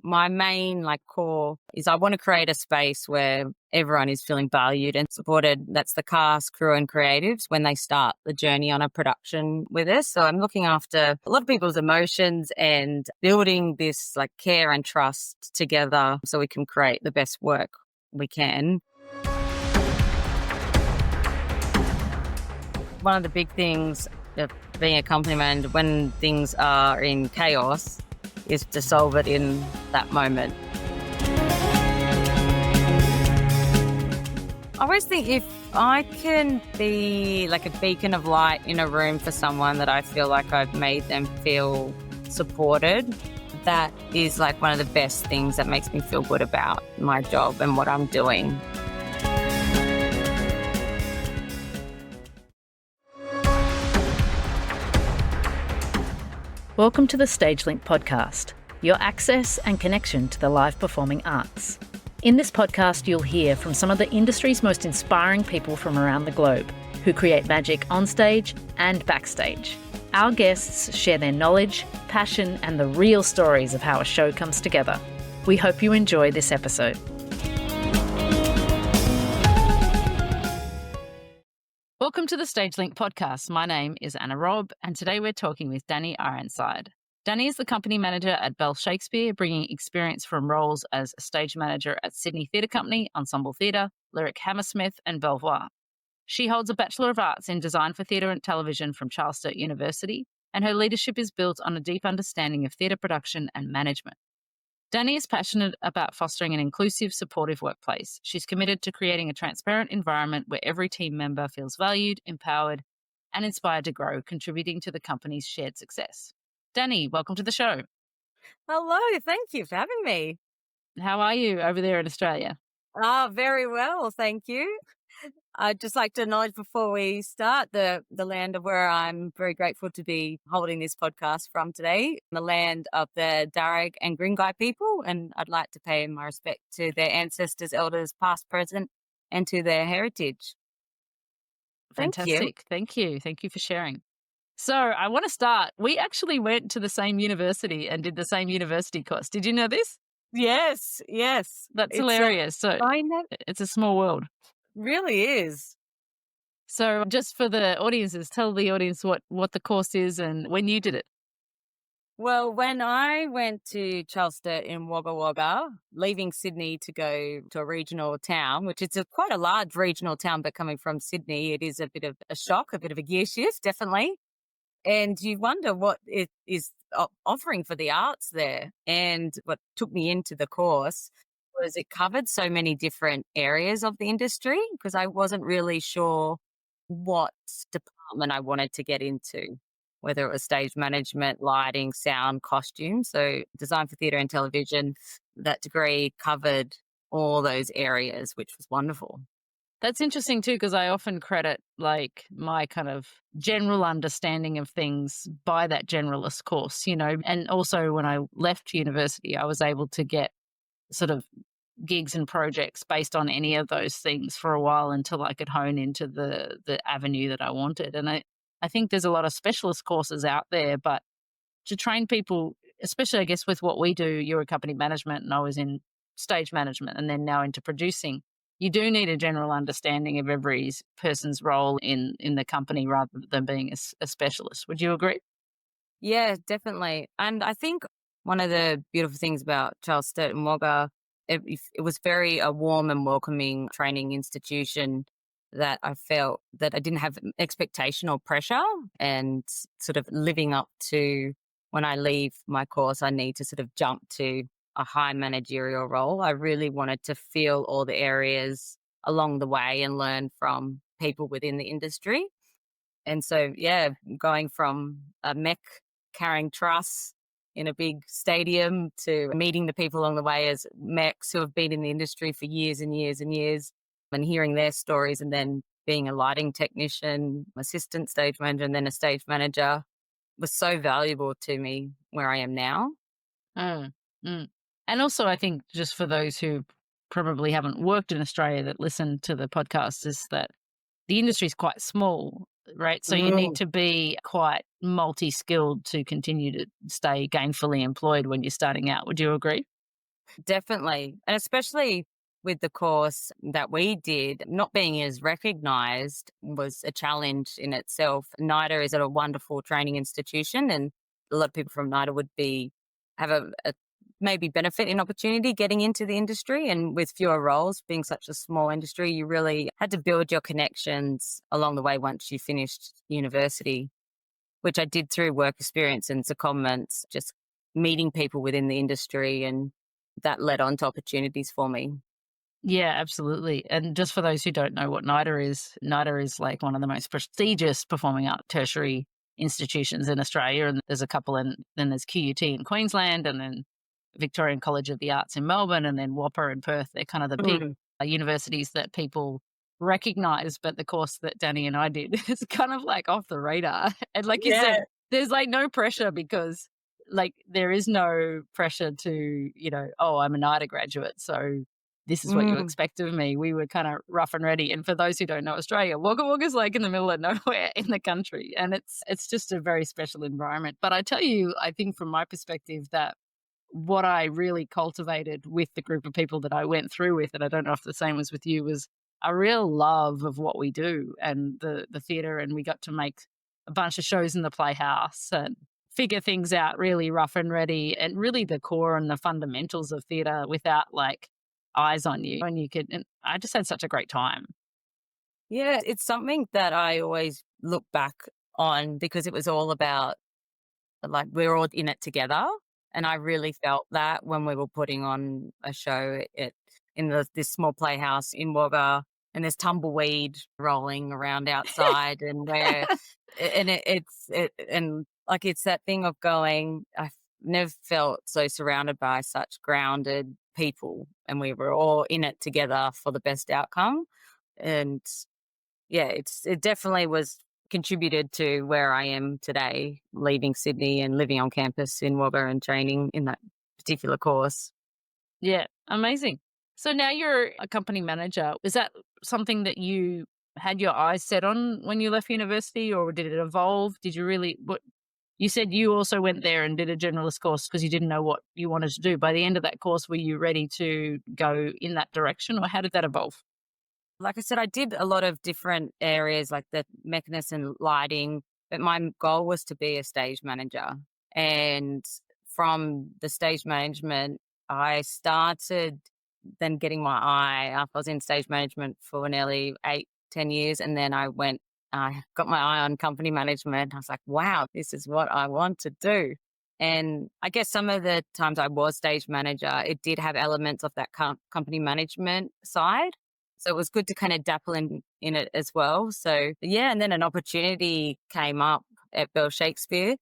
my main core is I want to create a space where everyone is feeling valued and supported. That's the cast, crew and creatives when they start the journey on a production with us. So I'm looking after a lot of people's emotions and building this care and trust together so we can create the best work we can. One of the big things of being a company manager when things are in chaos is to solve it in that moment. I always think if I can be a beacon of light in a room for someone that I feel like I've made them feel supported, that is one of the best things that makes me feel good about my job and what I'm doing. Welcome to the StageLync podcast, your access and connection to the live performing arts. In this podcast, you'll hear from some of the industry's most inspiring people from around the globe who create magic on stage and backstage. Our guests share their knowledge, passion, and the real stories of how a show comes together. We hope you enjoy this episode. Welcome to the StageLync podcast. My name is Robb, and today we're talking with Dani Ironside. Dani is the company manager at Bell Shakespeare, bringing experience from roles as a stage manager at Sydney Theatre Company, Ensemble Theatre, Lyric Hammersmith, and Belvoir. She holds a Bachelor of Arts in Design for Theatre and Television from Charles Sturt University, and her leadership is built on a deep understanding of theatre production and management. Dani is passionate about fostering an inclusive, supportive workplace. She's committed to creating a transparent environment where every team member feels valued, empowered, and inspired to grow, contributing to the company's shared success. Dani, welcome to the show. Hello, thank you for having me. How are you over there in Australia? Very well, thank you. I'd just like to acknowledge before we start the land of where I'm very grateful to be holding this podcast from today, the land of the Darug and Gringai people, and I'd like to pay my respect to their ancestors, elders, past, present, and to their heritage. Fantastic. Thank you. Thank you for sharing. So I want to start. We actually went to the same university and did the same university course. Did you know this? Yes. That's hilarious. So I know. It's a small world. Really is. So just for the audiences, tell the audience what the course is and when you did it. Well, when I went to Charles Sturt in Wagga Wagga, leaving Sydney to go to a regional town, which is quite a large regional town, but coming from Sydney, it is a bit of a shock, a bit of a gear shift, definitely. And you wonder what it is offering for the arts there. And what took me into the course was it covered so many different areas of the industry because I wasn't really sure what department I wanted to get into, whether it was stage management, lighting, sound, costume. So design for theatre and television, that degree covered all those areas, which was wonderful. That's interesting too, because I often credit my kind of general understanding of things by that generalist course, and also when I left university, I was able to get sort of gigs and projects based on any of those things for a while until I could hone into the avenue that I wanted. And I think there's a lot of specialist courses out there, but to train people, especially I guess with what we do, you're a company management and I was in stage management and then now into producing. You do need a general understanding of every person's role in the company rather than being a specialist. Would you agree? Yeah, definitely. And I think one of the beautiful things about Charles Sturt and Wagga, it was very a warm and welcoming training institution that I felt that I didn't have expectation or pressure and sort of living up to when I leave my course, I need to sort of jump to a high managerial role. I really wanted to feel all the areas along the way and learn from people within the industry. And so, yeah, going from a mech carrying truss in a big stadium to meeting the people along the way as mechs who have been in the industry for years and years and years and hearing their stories, and then being a lighting technician, assistant stage manager, and then a stage manager was so valuable to me where I am now. And also, I think just for those who probably haven't worked in Australia that listen to the podcast is that the industry is quite small, right? So you need to be quite multi-skilled to continue to stay gainfully employed when you're starting out. Would you agree? Definitely. And especially with the course that we did, not being as recognized was a challenge in itself. NIDA is a wonderful training institution, and a lot of people from NIDA would have a maybe benefit in opportunity getting into the industry. And with fewer roles, being such a small industry, you really had to build your connections along the way once you finished university, which I did through work experience and secondments, just meeting people within the industry, and that led on to opportunities for me. Yeah, absolutely. And just for those who don't know what NIDA is like one of the most prestigious performing art tertiary institutions in Australia. And there's a couple then there's QUT in Queensland, and then Victorian College of the Arts in Melbourne, and then WAPA in Perth. They're kind of the big Mm. universities that people recognize, but the course that Danny and I did is kind of like off the radar. And like you said, Yeah. there's like no pressure because like there is no pressure to, oh, I'm a NIDA graduate, so this is what you Mm. expect of me. We were kind of rough and ready. And for those who don't know Australia, Wagga Wagga's like in the middle of nowhere in the country. And it's just a very special environment. But I tell you, I think from my perspective that what I really cultivated with the group of people that I went through with, and I don't know if the same was with you, was a real love of what we do and the theatre. And we got to make a bunch of shows in the Playhouse and figure things out really rough and ready, and really the core and the fundamentals of theatre without like eyes on you. And I just had such a great time. Yeah, it's something that I always look back on because it was all about like we're all in it together. And I really felt that when we were putting on a show in this small playhouse in Wagga, and there's tumbleweed rolling around outside, and and like it's that thing of going. I've never felt so surrounded by such grounded people, and we were all in it together for the best outcome. And yeah, it definitely was contributed to where I am today, leaving Sydney and living on campus in Wagga and training in that particular course. Yeah, amazing. So now you're a company manager. Is that something that you had your eyes set on when you left university, or did it evolve? Did you really, what you said you also went there and did a generalist course because you didn't know what you wanted to do. By the end of that course, were you ready to go in that direction, or how did that evolve? Like I said, I did a lot of different areas like the mechanist and lighting, but my goal was to be a stage manager. And from the stage management, I started then getting my eye. After I was in stage management for nearly 8, 10 years, and then I got my eye on company management. I was like, wow, this is what I want to do. And I guess some of the times I was stage manager, it did have elements of that company management side, so it was good to kind of dabble in it as well. So yeah, and then an opportunity came up at Bell Shakespeare,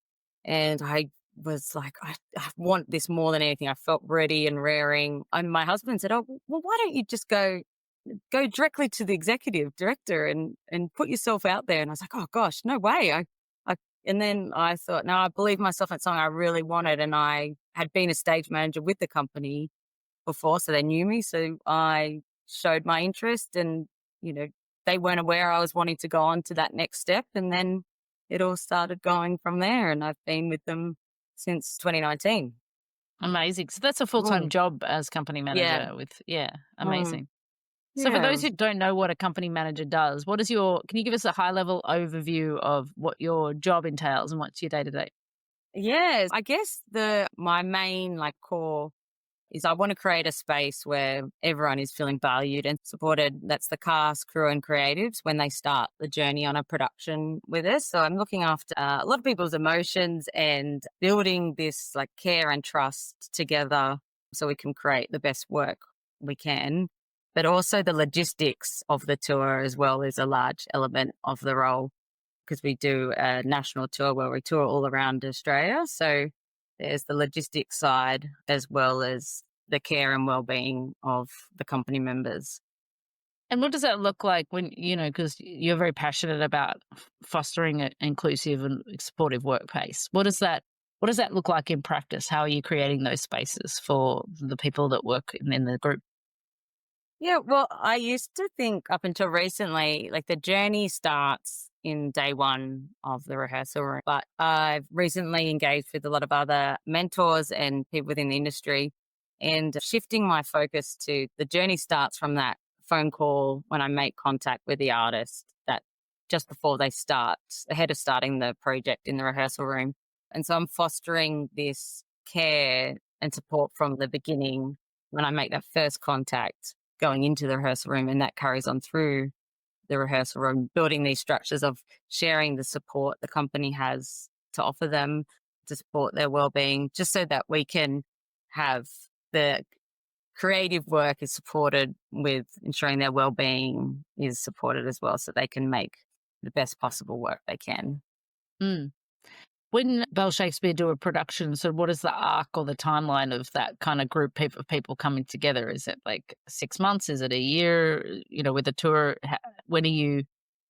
and I was like, I want this more than anything. I felt ready and raring. And my husband said, "Oh, well, why don't you just go directly to the executive director and put yourself out there?" And I was like, "Oh gosh, no way!" And then I thought, no, I believe myself in something I really wanted, and I had been a stage manager with the company before, so they knew me. So I showed my interest, and you know, they weren't aware I was wanting to go on to that next step, and then it all started going from there. And I've been with them since 2019. Amazing. So that's a full-time Mm, job as company yeah, manager with, yeah, mm, amazing. So for those yeah. who don't know what a company manager does, can you give us a high level overview of what your job entails and what's your day to day? Yes, I guess the my main like core is I want to create a space where everyone is feeling valued and supported. That's the cast, crew, and creatives when they start the journey on a production with us. So I'm looking after a lot of people's emotions and building this like care and trust together so we can create the best work we can. But also the logistics of the tour as well is a large element of the role because we do a national tour where we tour all around Australia. So there's the logistics side as well as the care and well-being of the company members. And what does that look like when, because you're very passionate about fostering an inclusive and supportive workplace. What does that look like in practice? How are you creating those spaces for the people that work in the group? Yeah, well, I used to think up until recently, like the journey starts in day one of the rehearsal room, but I've recently engaged with a lot of other mentors and people within the industry. and shifting my focus to the journey starts from that phone call when I make contact with the artist, that just before they start, ahead of starting the project in the rehearsal room. And so I'm fostering this care and support from the beginning when I make that first contact going into the rehearsal room, and that carries on through the rehearsal room, building these structures of sharing the support the company has to offer them to support their well-being, just so that we can have the creative work is supported with ensuring their well-being is supported as well, so they can make the best possible work they can. Mm. When Bell Shakespeare do a production, so what is the arc or the timeline of that kind of group of people coming together? Is it like 6 months? Is it a year? With a tour, when are you?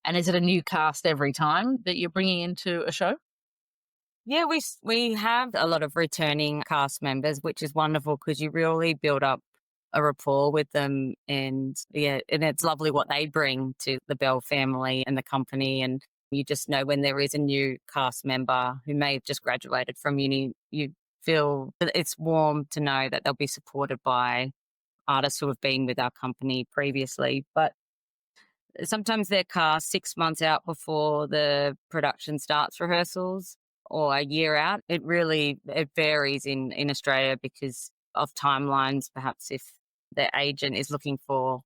And is it a new cast every time that you're bringing into a show? Yeah, we have a lot of returning cast members, which is wonderful because you really build up a rapport with them, and yeah, and it's lovely what they bring to the Bell family and the company. And you just know when there is a new cast member who may have just graduated from uni, you feel that it's warm to know that they'll be supported by artists who have been with our company previously. But sometimes they're cast 6 months out before the production starts rehearsals, or a year out. It varies in Australia because of timelines. Perhaps if their agent is looking for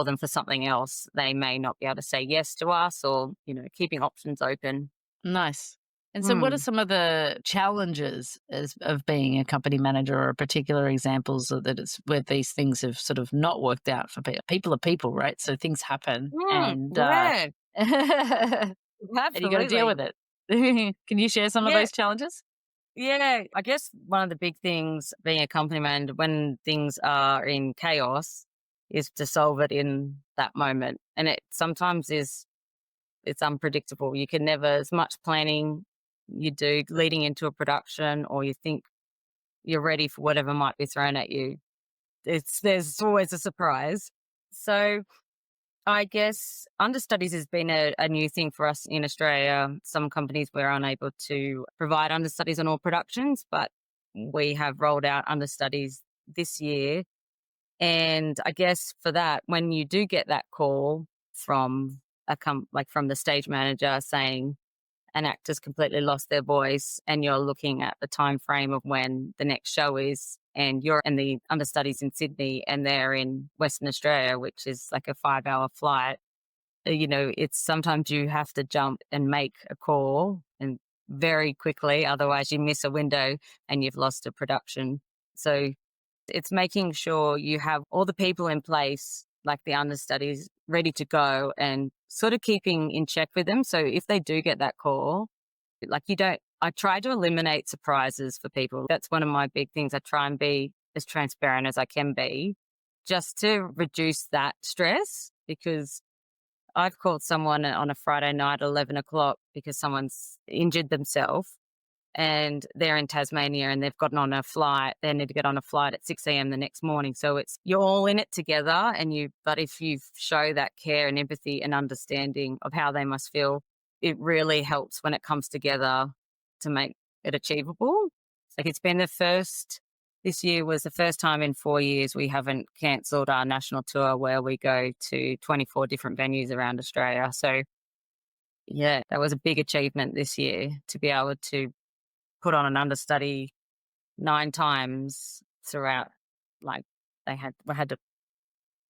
them for something else, they may not be able to say yes to us, or keeping options open. Nice. And so what are Mm. some of the challenges of being a company manager, or particular examples of that it's where these things have sort of not worked out for people? People are people, right? So things happen and Yeah, and you got to deal absolutely. with it. Can you share some of Yeah, those challenges? yeah. I guess one of the big things being a company manager when things are in chaos is to solve it in that moment. And it sometimes it's unpredictable. You can never, as much planning you do leading into a production, or you think you're ready for whatever might be thrown at you. There's always a surprise. So I guess understudies has been a new thing for us in Australia. Some companies were unable to provide understudies on all productions, but we have rolled out understudies this year. And I guess for that, when you do get that call from like from the stage manager saying an actor's completely lost their voice, and you're looking at the time frame of when the next show is, and you're in the understudies in Sydney and they're in Western Australia, which is like a 5-hour flight. It's sometimes you have to jump and make a call, and very quickly, otherwise you miss a window and you've lost a production. So it's making sure you have all the people in place, like the understudies, ready to go, and sort of keeping in check with them. So if they do get that call, like I try to eliminate surprises for people. That's one of my big things. I try and be as transparent as I can be, just to reduce that stress, because I've called someone on a Friday night at 11 o'clock because someone's injured themselves, and they're in Tasmania and they've gotten on a flight. They need to get on a flight at 6 a.m. the next morning. So you're all in it together, but if you show that care and empathy and understanding of how they must feel, it really helps when it comes together to make it achievable. Like this year was the first time in 4 years we haven't cancelled our national tour, where we go to 24 different venues around Australia. So yeah, that was a big achievement this year to be able to put on an understudy 9 times throughout. Like, we had to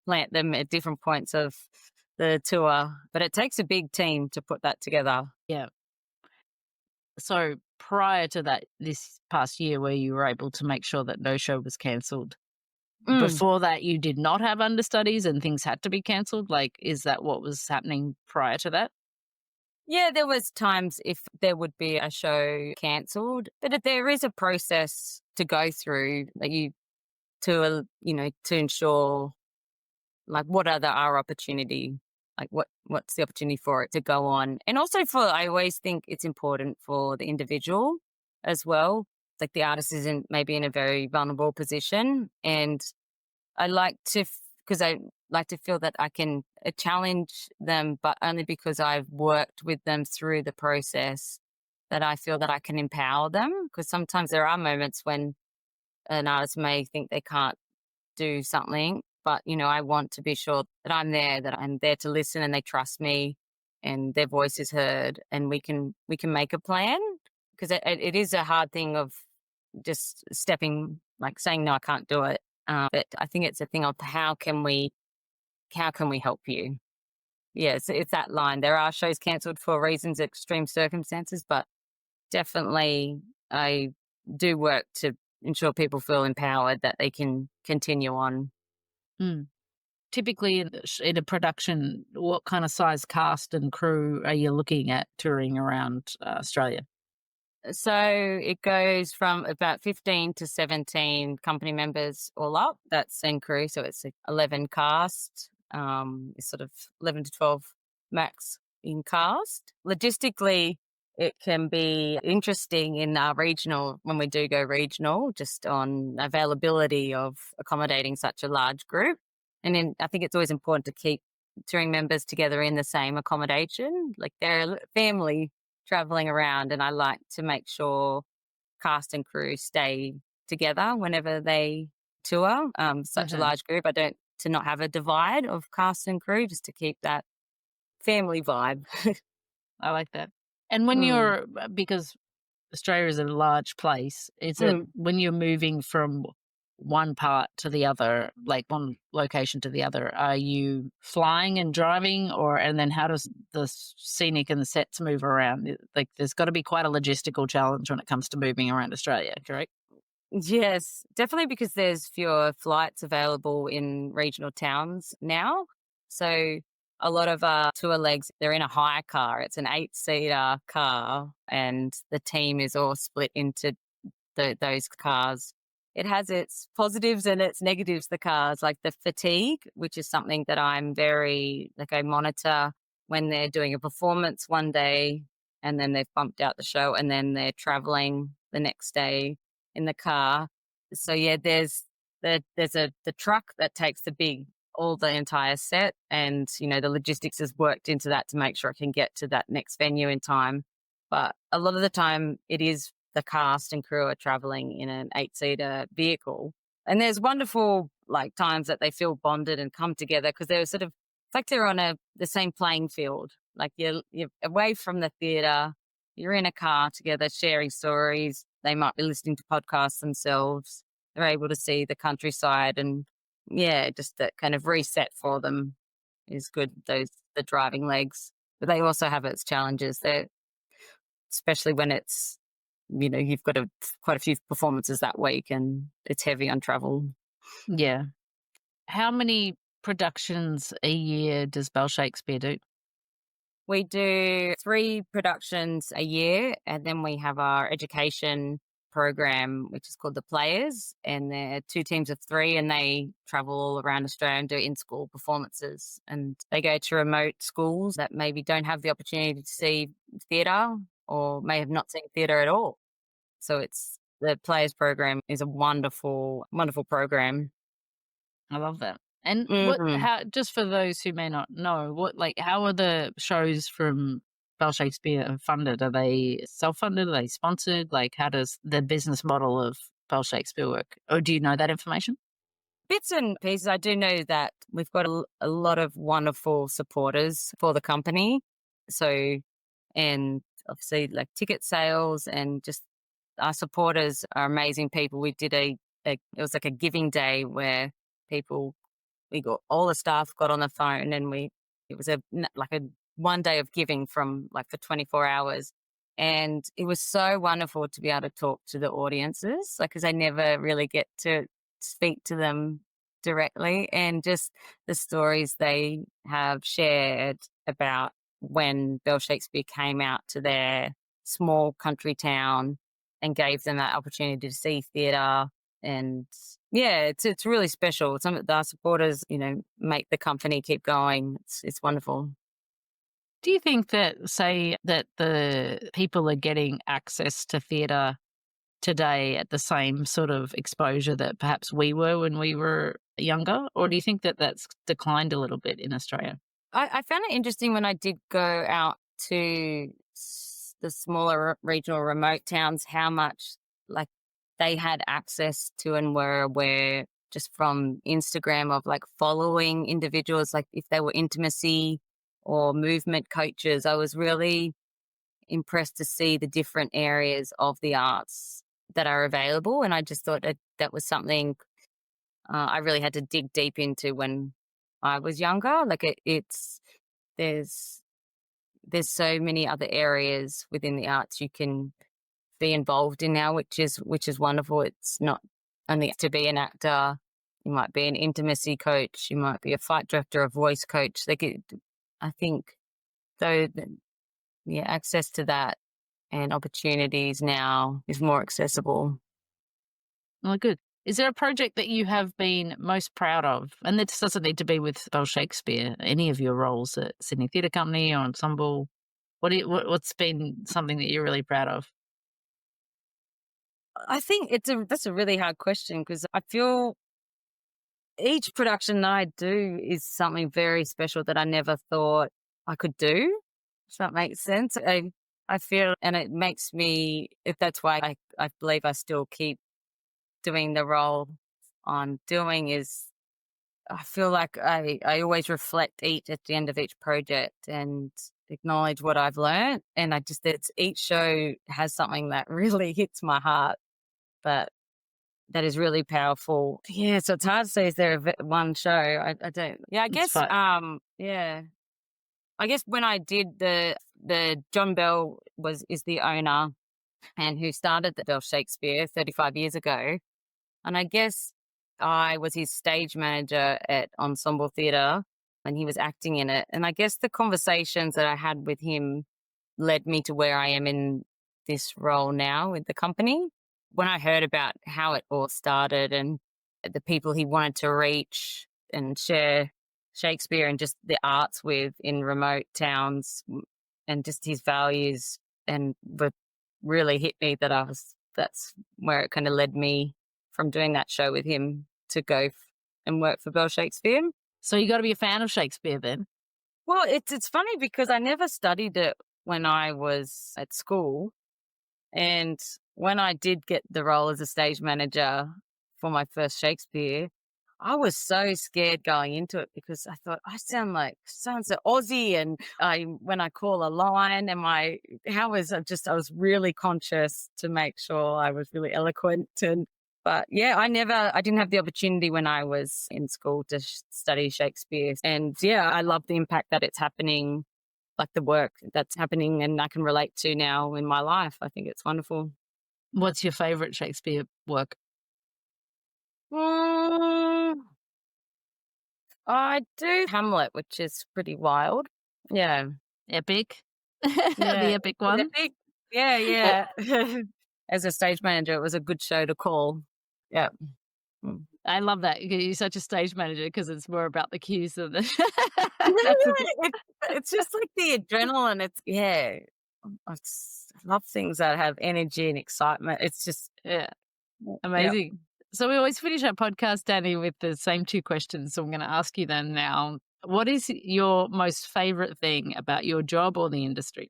plant them at different points of the tour, but it takes a big team to put that together. Yeah. So prior to that, this past year where you were able to make sure that no show was cancelled, Mm. before that you did not have understudies and things had to be cancelled? Like, is that what was happening prior to that? Yeah, there was times if there would be a show cancelled, but there is a process to go through that to ensure, like, what are our opportunity, like what's the opportunity for it to go on. And also I always think it's important for the individual as well. Like, the artist isn't maybe in a very vulnerable position, and I like to, because I like to feel that I can challenge them, but only because I've worked with them through the process, that I feel that I can empower them. Because sometimes there are moments when an artist may think they can't do something, but, I want to be sure that I'm there to listen and they trust me and their voice is heard and we can make a plan because it is a hard thing of just stepping, like saying, no, I can't do it. But I think it's a thing of how can we help you? Yeah, it's that line. There are shows cancelled for reasons, extreme circumstances, but definitely I do work to ensure people feel empowered that they can continue on. Mm. Typically, in a production, what kind of size cast and crew are you looking at touring around Australia? So it goes from about 15 to 17 company members all up. That's in crew. So it's 11 cast, it's sort of 11 to 12 max in cast. Logistically, it can be interesting in our regional, when we do go regional, just on availability of accommodating such a large group. And then I think it's always important to keep touring members together in the same accommodation, like they're a family traveling around, and I like to make sure cast and crew stay together whenever they tour. Such a Mhm. large group, I don't to not have a divide of cast and crew, just to keep that family vibe. I like that. And when Mm, you're because Australia is a large place, is it mm. when you're moving from one part to the other, like one location to the other, are you flying and driving, or and then how does the scenic and the sets move around? Like, there's got to be quite a logistical challenge when it comes to moving around Australia, correct? Yes, definitely because there's fewer flights available in regional towns now. So a lot of our tour legs, they're in a hire car. It's an 8-seater car, and the team is all split into those cars. It has its positives and its negatives, the cars, like the fatigue, which is something that I'm very, like, I monitor when they're doing a performance one day and then they've bumped out the show and then they're traveling the next day in the car. So yeah, there's the truck that takes all the entire set, and the logistics is worked into that to make sure I can get to that next venue in time. But a lot of the time it is the cast and crew are traveling in an 8-seater vehicle. And there's wonderful, like, times that they feel bonded and come together because they're sort of, it's like they're on the same playing field. Like you're away from the theatre, you're in a car together sharing stories. They might be listening to podcasts themselves. They're able to see the countryside, and yeah, just that kind of reset for them is good. The driving legs, but they also have its challenges. They Especially when you've got quite a few performances that week and it's heavy on travel. Yeah. How many productions a year does Bell Shakespeare do? We do 3 productions a year, and then we have our education program, which is called The Players, and they're 2 teams of 3, and they travel all around Australia and do in-school performances, and they go to remote schools that maybe don't have the opportunity to see theatre or may have not seen theatre at all. So it's the Players program is a wonderful, wonderful program. I love that. And Mhm. how, just for those who may not know, how are the shows from Bell Shakespeare funded? Are they self-funded? Are they sponsored? Like, how does the business model of Bell Shakespeare work? Or do you know that information? Bits and pieces. I do know that we've got a lot of wonderful supporters for the company. So, and obviously, like, ticket sales and just our supporters are amazing people. We did it was like a giving day where people, we got all the staff got on the phone, and it was like a one day of giving from, like, for 24 hours. And it was so wonderful to be able to talk to the audiences, like, because I never really get to speak to them directly, and just the stories they have shared about when Bell Shakespeare came out to their small country town and gave them that opportunity to see theatre. And yeah, it's really special. Some of our supporters, make the company keep going. It's wonderful. Do you think that, say, that the people are getting access to theatre today at the same sort of exposure that perhaps we were when we were younger? Or do you think that that's declined a little bit in Australia? I found it interesting when I did go out to the smaller regional remote towns, how much, like, they had access to and were aware just from Instagram of like following individuals, like if they were intimacy or movement coaches. I was really impressed to see the different areas of the arts that are available. And I just thought that was something I really had to dig deep into when I was younger. Like there's there's so many other areas within the arts you can be involved in now, which is wonderful. It's not only to be an actor. You might be an intimacy coach. You might be a fight director, a voice coach. I think though, yeah, access to that and opportunities now is more accessible. Well, good. Is there a project that you have been most proud of? And this doesn't need to be with Bell Shakespeare, any of your roles at Sydney Theatre Company or Ensemble. What's been something that you're really proud of? I think that's a really hard question because I feel each production that I do is something very special that I never thought I could do. If that makes sense. I feel, and it makes me, if that's why I believe I still keep doing the role I'm doing, is I feel like I always reflect at the end of each project and acknowledge what I've learned. And each show has something that really hits my heart, but that is really powerful. Yeah, so it's hard to say, is there one show? I don't. Yeah, I It's guess. fun. Yeah, I guess when I did the John Bell is the owner and who started the Bell Shakespeare 35 years ago, and I guess I was his stage manager at Ensemble Theatre, and he was acting in it. And I guess the conversations that I had with him led me to where I am in this role now with the company. When I heard about how it all started and the people he wanted to reach and share Shakespeare and just the arts with in remote towns, and just his values, and what really hit me, that's where it kind of led me from doing that show with him to go and work for Bell Shakespeare. So you got to be a fan of Shakespeare then. Well, it's funny because I never studied it when I was at school. And when I did get the role as a stage manager for my first Shakespeare, I was so scared going into it because I thought I sound so Aussie, and when I call a line, I was really conscious to make sure I was really eloquent. But yeah, I didn't have the opportunity when I was in school to study Shakespeare, and yeah, I love the impact that it's happening, like the work that's happening, and I can relate to now in my life. I think it's wonderful. What's your favourite Shakespeare work? Mm, I do Hamlet, which is pretty wild. Yeah. Epic? Yeah. The epic one? Epic. Yeah, Uh, yeah. As a stage manager, it was a good show to call. Yeah. Mm. I love that. You're such a stage manager because it's more about the cues than the It's just like the adrenaline. I love things that have energy and excitement. It's just, Yeah, yeah. amazing. So we always finish our podcast, Dani, with the same two questions. So I'm going to ask you them now. What is your most favourite thing about your job or the industry?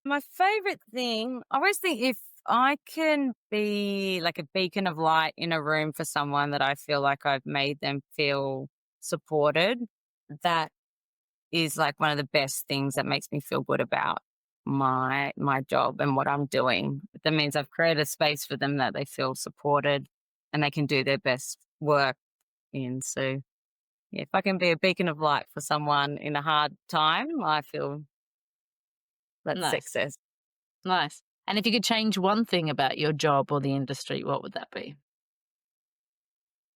My favorite thing, I always think if I can be like a beacon of light in a room for someone that I feel like I've made them feel supported, that is like one of the best things that makes me feel good about my job and what I'm doing. That means I've created a space for them that they feel supported and they can do their best work in. So yeah, if I can be a beacon of light for someone in a hard time, I feel that's Nice, success. nice. And if you could change one thing about your job or the industry, what would that be?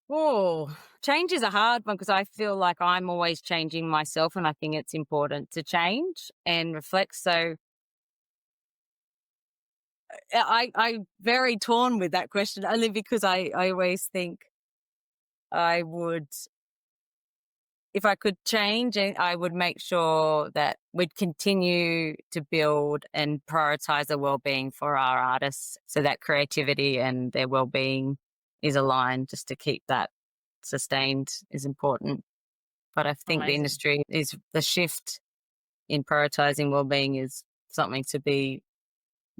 Oh, change is a hard one because I feel like I'm always changing myself, and I think it's important to change and reflect. So I'm very torn with that question, only because I always think I would, if I could change, I would make sure that we'd continue to build and prioritize the well-being for our artists, so that creativity and their well-being is aligned. Just to keep that sustained is important. But I think the Amazing. industry is the shift in prioritizing well-being is something to be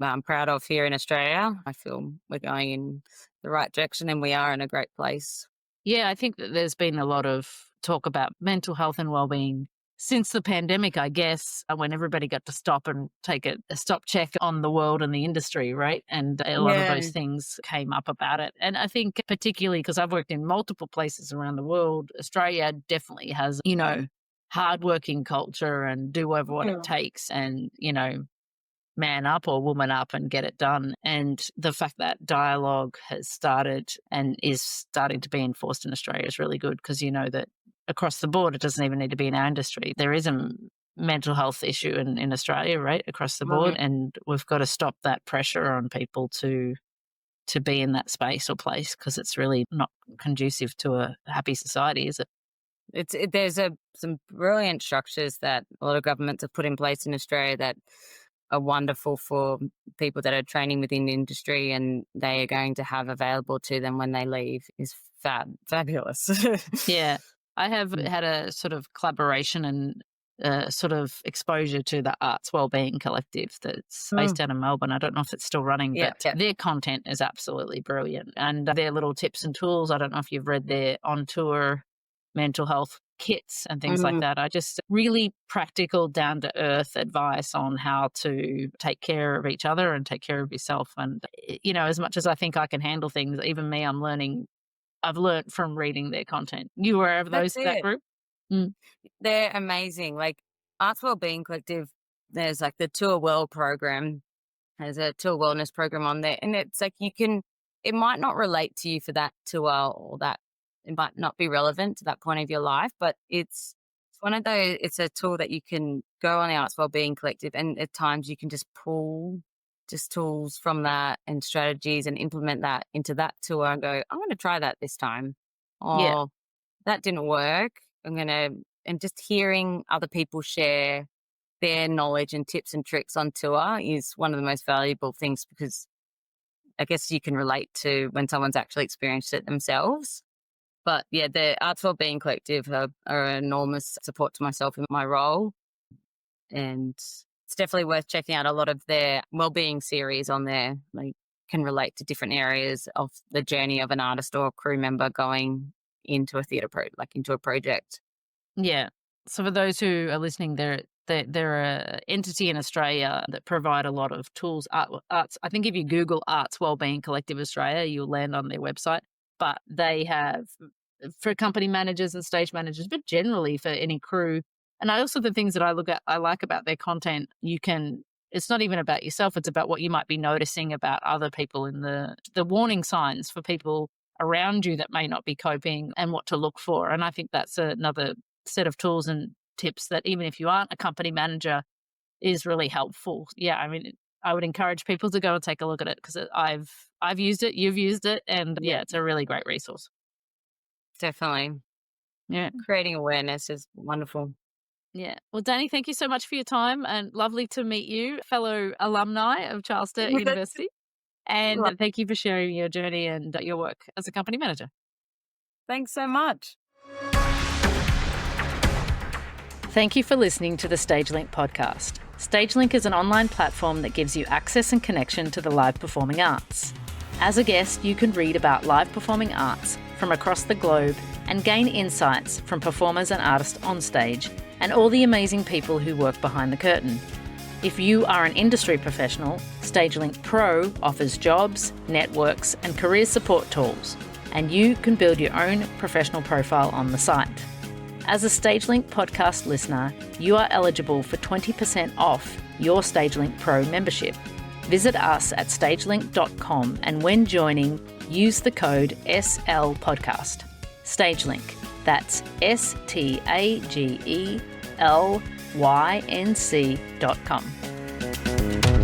I'm proud of here in Australia. I feel we're going in the right direction and we are in a great place. Yeah, I think that there's been a lot of talk about mental health and wellbeing since the pandemic, I guess, when everybody got to stop and take a stop check on the world and the industry, right? And a lot of Yeah. those things came up about it. And I think particularly because I've worked in multiple places around the world, Australia definitely has, hardworking culture and do over what it takes and, man up or woman up and get it done. And the fact that dialogue has started and is starting to be enforced in Australia is really good because you know that across the board, it doesn't even need to be in our industry. There is a mental health issue in Australia, right, across the board, and we've got to stop that pressure on people to be in that space or place because it's really not conducive to a happy society, is it? There's some brilliant structures that a lot of governments have put in place in Australia that are wonderful for people that are training within the industry and they are going to have available to them when they leave is fabulous. Yeah. I have had a sort of collaboration and sort of exposure to the Arts Wellbeing Collective that's based out of Melbourne. I don't know if it's still running, but their content is absolutely brilliant. And their little tips and tools, I don't know if you've read their on tour mental health kits and things like that. I just really practical, down to earth advice on how to take care of each other and take care of yourself. And, as much as I think I can handle things, even me, I've learned from reading their content. You were aware of that group? Mm. They're amazing. Like Arts Wellbeing Collective, there's like the Tour Well program. There's a tour wellness program on there. And it's like it might not relate to you for that tour or that it might not be relevant to that point of your life, but it's one of those, it's a tool that you can go on the Arts Wellbeing Collective and at times you can just pull just tools from that and strategies and implement that into that tour and go, I'm going to try that this time. Yeah. That didn't work. And just hearing other people share their knowledge and tips and tricks on tour is one of the most valuable things because I guess you can relate to when someone's actually experienced it themselves. But yeah, the Arts Wellbeing Collective are an enormous support to myself in my role. And it's definitely worth checking out a lot of their wellbeing series on there. Like can relate to different areas of the journey of an artist or crew member going into a theatre into a project. Yeah. So for those who are listening, they're an entity in Australia that provide a lot of tools. Arts. I think if you Google Arts Wellbeing Collective Australia, you'll land on their website. But they have for company managers and stage managers, but generally for any crew. And the things that I like about their content, it's not even about yourself, it's about what you might be noticing about other people in the warning signs for people around you that may not be coping and what to look for. And I think that's another set of tools and tips that even if you aren't a company manager is really helpful. Yeah, I mean, I would encourage people to go and take a look at it because I've used it, you've used it, and it's a really great resource. Definitely. Yeah. Creating awareness is wonderful. Yeah. Well, Dani, thank you so much for your time and lovely to meet you, fellow alumni of Charles Sturt University. And thank you for sharing your journey and your work as a company manager. Thanks so much. Thank you for listening to the StageLync podcast. StageLync is an online platform that gives you access and connection to the live performing arts. As a guest, you can read about live performing arts from across the globe and gain insights from performers and artists on stage and all the amazing people who work behind the curtain. If you are an industry professional, StageLync Pro offers jobs, networks, and career support tools, and you can build your own professional profile on the site. As a StageLync podcast listener, you are eligible for 20% off your StageLync Pro membership. Visit us at stagelync.com and when joining, use the code SLPodcast. StageLync, that's StagelYnc.com.